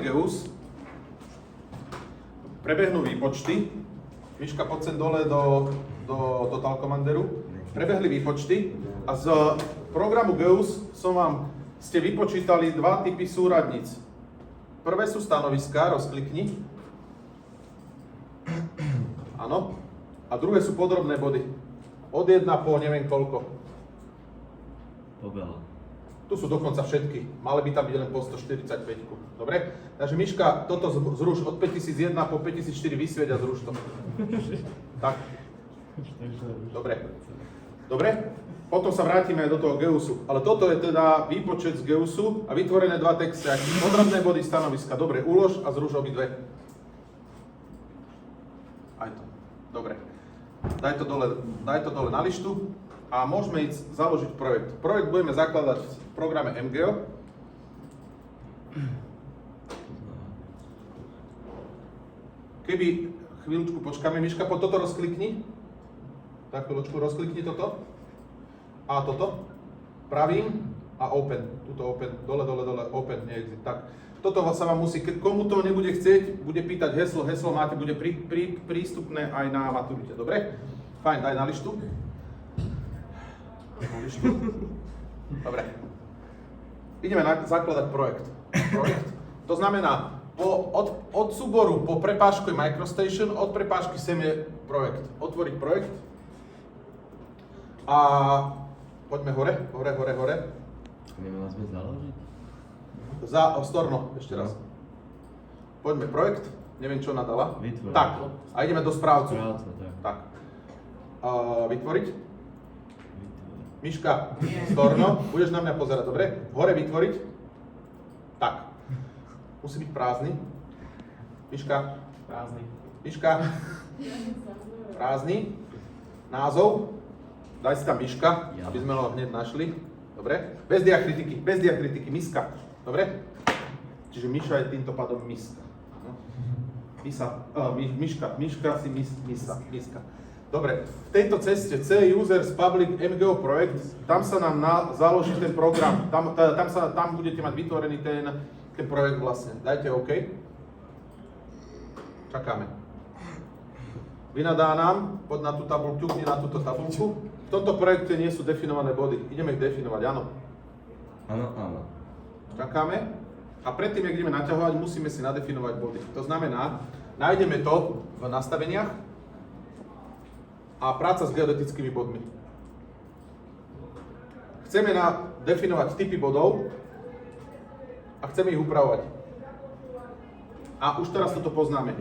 Geus. Prebehnú výpočty. Miška, poď sem dole do Total Commanderu. Prebehli výpočty a z programu Geus ste vypočítali dva typy súradníc. Prvé sú stanoviská, rozklikni. Áno. A druhé sú podrobné body. Od 1 po neviem koľko. Pobela. Tu sú dokonca všetky. Mali by tam byť len po 145. Dobre? Takže Miška, toto zruš od 5001 po 5004 vysvieť a zruš to. Tak. Dobre. Dobre? Potom sa vrátime aj do toho Geusu. Ale toto je teda výpočet z Geusu a vytvorené dva texty. Podrobné body stanoviska. Dobre, ulož a zruš obidve. Aj to. Dobre. Daj to dole na lištu. A môžeme ísť založiť projekt. Projekt budeme zakladať v programe MGO. Keby chvíľučku počkáme, Miška, po toto rozklikni. Tak chvíľučku, rozklikni toto. A toto. Pravým a open. Tuto open, dole, open, neexit. Tak. Toto sa vám musí, komu to nebude chcieť, bude pýtať heslo. Heslo máte, bude prístupné aj na maturite. Dobre? Fajn, daj na lištu. Dobre. Ideme zakladať projekt. To znamená, od súboru po prepážku je MicroStation, od prepážky sem je projekt. Otvoriť projekt. A poďme hore. Nemáme sme založiť? Storno, ešte raz. Poďme projekt, neviem čo nadala. Vytvoriť. Tak, a ideme do správcu. Tak. Vytvoriť. Miška, storno, budeš na mňa pozerať, dobre? Hore vytvoriť. Tak. Musí byť prázdny. Miška. Prázdny. Miška. Prázdny. Názov. Daj si tam Miška, aby sme ho hneď našli. Dobre? Bez diakritiky. Miska. Dobre? Čiže Miša je týmto pádom miska. Miška si miska. Dobre, v tejto ceste C Users Public MGO projekt, tam sa nám založí ten program, tam budete mať vytvorený ten projekt vlastne. Dajte OK. Čakáme. Vynadá nám, poď na tú tabuľku, ťukni na túto tabuľku. V tomto projekte nie sú definované body, ideme ich definovať, áno. Áno. Čakáme. A predtým, ak ideme naťahovať, musíme si nadefinovať body. To znamená, nájdeme to v nastaveniach, a práca s geodetickými bodmi. Chceme definovať typy bodov a chceme ich upravovať. A už teraz toto poznáme.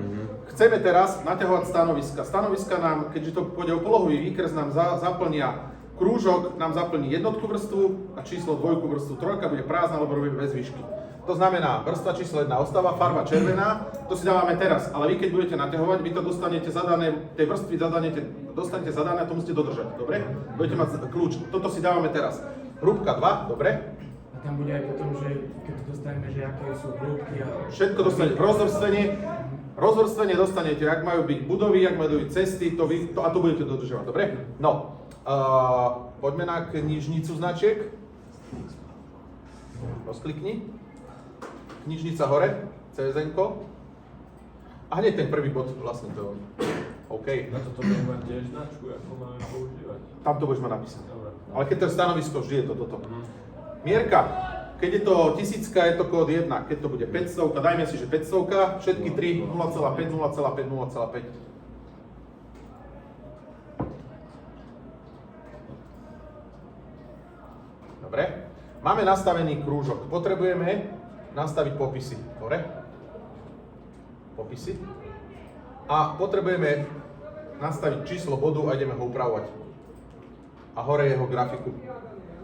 Chceme teraz naťahovať stanoviska. Stanoviska nám, keďže to pôjde o polohový výkres, nám zaplnia krúžok, nám zaplní jednotku vrstvu a číslo dvojku vrstvu. Trojka bude prázdna, lebo robíme bez výšky. To znamená, vrstva číslo 1 ostáva, farba červená, to si dávame teraz, ale vy keď budete naťahovať, vy to dostanete zadané, tej vrstvy dostanete zadané a to musíte dodržať, dobre? Budete mať kľúč, toto si dávame teraz. Hrúbka 2, dobre? A tam bude aj potom, že keď dostaneme, že aké sú hrúbky a... Všetko dostanete, rozvrstvenie dostanete, ak majú byť budovy, ak majú byť cesty, a to budete dodržovať, dobre? No, poďme na knižnicu značiek. Rozklikni. Knižnica hore, CSN-ko. A hneď ten prvý bod vlastne to OK. Na toto budeme mať tiež značku, ako máme používať. Tam to budeš mať napísané. Dobre. Ale keď to je stanovisko, vždy je to toto. Mierka, keď je to 1000, je to kód 1. Keď to bude 500, dajme si, že 500, všetky 3, 0,5, 0,5, 0,5. Dobre. Máme nastavený krúžok. Potrebujeme nastaviť popisy. Dobre? Popisy. A potrebujeme nastaviť číslo bodu a ideme ho upravovať. A hore jeho grafiku.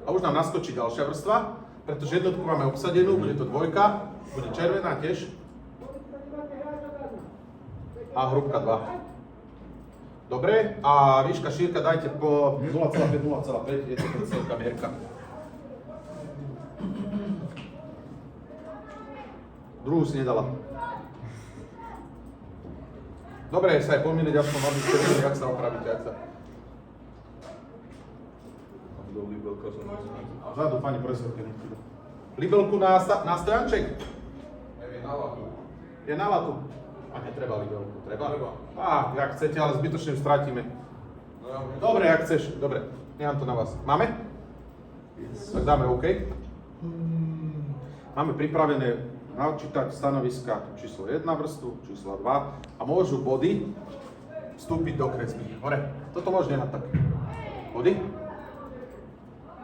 A už nám naskočí ďalšia vrstva, pretože jednotku máme obsadenú, bude to dvojka, bude červená tiež. A hrúbka 2. Dobre, a výška, šírka dajte po 0,5, 0,5, je to celká mierka. Druhú si nedala. Dobre, sa aj pomýliť, aspoň aby ste vedeli, jak sa opravíte, jak sa... Vzadu, pani profesorke. Libelku na stojanček? Je na latu. A netreba libelku. Treba? Jak chcete, ale zbytočne ju stratíme. Dobre, ak chceš. Dobre, nechám to na vás. Máme? Tak dáme OK. Máme pripravené načítať stanoviska číslo 1 vrstvu, číslo 2 a môžu body vstúpiť do kresby. Hore. Toto môžeš nehať tak. Body.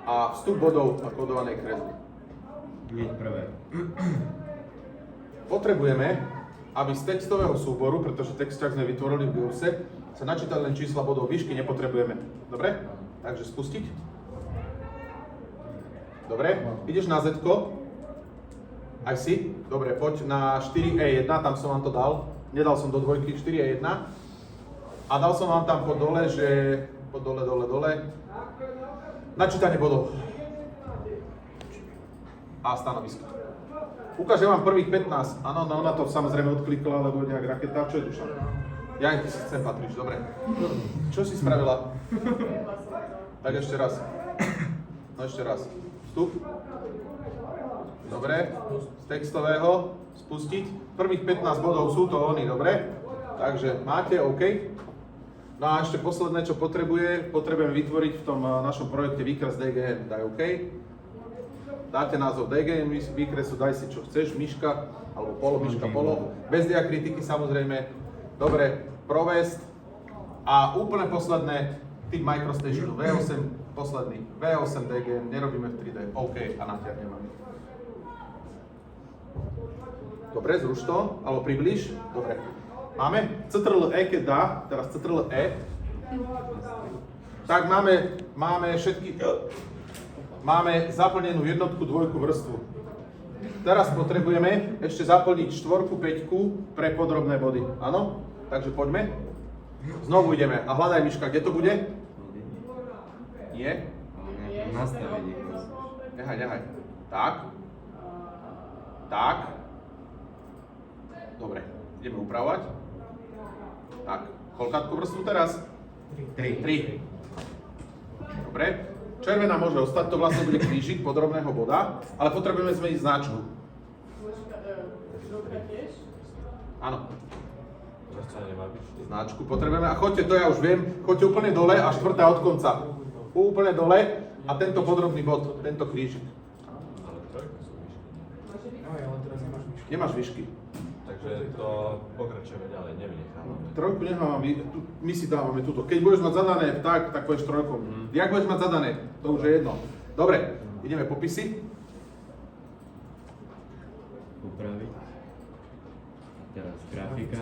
A vstup bodov na kodovanej kresby. Hneď prvé. Potrebujeme, aby z textového súboru, pretože texťák sme vytvorili v GeoSe, sa načítali len čísla bodov, výšky nepotrebujeme. Dobre? Takže spustiť. Dobre, ideš na Z-ko. Aj si? Dobre, poď na 4E1, tam som vám to dal. Nedal som do dvojky 4E1. A dal som vám tam po dole, že... Po dole. Načítanie bodov. A stanoviska. Ukážem vám prvých 15. Áno, no ona to samozrejme odklikla, lebo nejak raketa. Čo je Dušan? Ja ty si sem patríš, dobre. Čo si spravila? Tak ešte raz. No ešte raz. Vstup. Dobre. Z textového. Spustiť. Prvých 15 bodov sú to oni, dobre? Takže máte, OK. No a ešte posledné, čo potrebujeme vytvoriť v tom našom projekte výkres DGN. Daj OK. Dáte názov DGN výkresu, daj si čo chceš, myška, alebo polo, myška, polo. Bez diakritiky samozrejme. Dobre, provést. A úplne posledné, typ MicroStation V8, posledný. V8 DGN, nerobíme v 3D. OK, a natiahnem vám. Dobre, zruš to, alebo približ. Dobre. Máme Ctrl-E, keď dá, teraz Ctrl-E. Tak máme všetky... Máme zaplnenú jednotku, dvojku, vrstvu. Teraz potrebujeme ešte zaplniť štvorku, päťku pre podrobné body. Áno? Takže poďme. Znovu ideme. A hľadaj, Miška, kde to bude? Nie? Nastavenie. Nehaj. Tak. Tak. Dobre. Ideme upravovať. Tak. Koľkátku vrstvu teraz? 3. Dobre. Červená môže ostať, to vlastne bude krížik podrobného boda, ale potrebujeme zmeniť značku. Áno. Značku potrebujeme a choďte, to ja už viem, choďte úplne dole a štvrtá od konca. Úplne dole a tento podrobný bod, tento krížik. Ale trojky sú výšky. Ale teraz nemáš myšky. Nemáš výšky. Takže to pokračujeme ďalej, nevynechávame. Trojku nechávame, my si dávame túto. Keď budeš mať zadané tak pôjdeš trojkom. Jak budeš mať zadané, to už je jedno. Dobre, ideme popisy. Upraviť. Teraz grafika.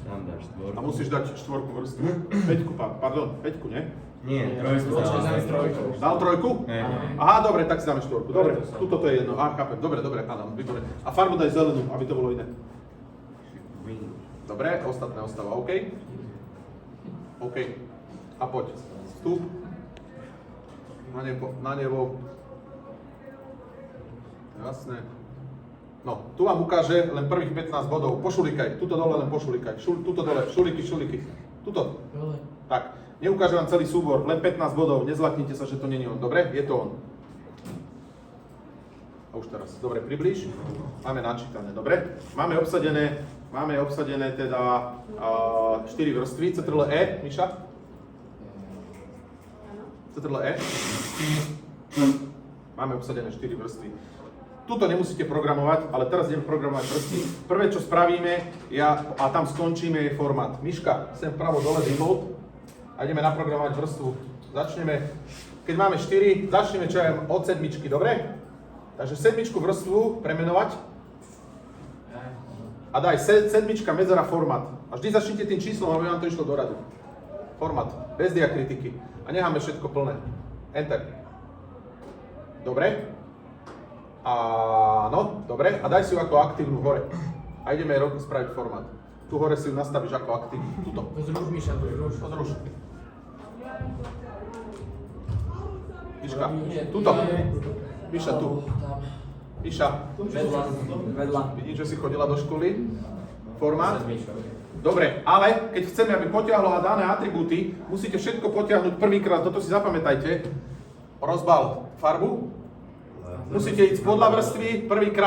Tam dáš štvorku. A musíš dať štvorku vrstvu. Päťku, nie? Nie, trojku dáš. Dal trojku? Nie. Aha, dobre, tak si dáme štvorku. Dobre, tuto to je jedno. Aha, chápem. Dobre, áno, výborné. A farbu daj zelenú, aby to bolo iné. Dobre, ostatné ostáva OK. OK. A poď. Vstup. Na nebo. Jasné. No, tu vám ukáže len prvých 15 bodov. Pošulikaj. Tuto dole len pošulikaj. Tuto dole. Šuliky. Tuto. Dole. Tak. Neukážem vám celý súbor. Len 15 bodov. Nezlaknite sa, že to nie je on. Dobre? Je to on. A už teraz. Dobre, približ. Máme načítané. Dobre? Máme obsadené teda 4 vrstvy. Ctrl-E, Miša? Ctrl-E. Máme obsadené 4 vrstvy. Tuto nemusíte programovať, ale teraz ideme programovať vrstvy. Prvé, čo spravíme, a tam skončíme, je formát. Miška, sem vpravo dole default a ideme naprogramovať vrstvu. Začneme, keď máme 4, začneme čo aj od sedmičky, dobre? Takže sedmičku vrstvu premenovať a daj sedmička medzera formát. A vždy začnite tým číslom, aby vám to išlo do radu. Formát, bez diakritiky. A necháme všetko plné. Enter. Dobre? Áno, dobre. A daj si ju ako aktívnu hore. A ideme spraviť formát. Tu hore si ju nastavíš ako aktívnu. Tuto. To zruš, Miša, to zruš. To zruš. Miška, tuto. Miša, tu. Miša. Vedľa. Vidíš, že si chodila do školy? Formát? Dobre, ale keď chceme, aby potiahlo a dané atribúty, musíte všetko potiahnuť prvýkrát. Toto si zapamätajte. Rozbal farbu. Musíte ísť podľa vrstvy prvýkrát.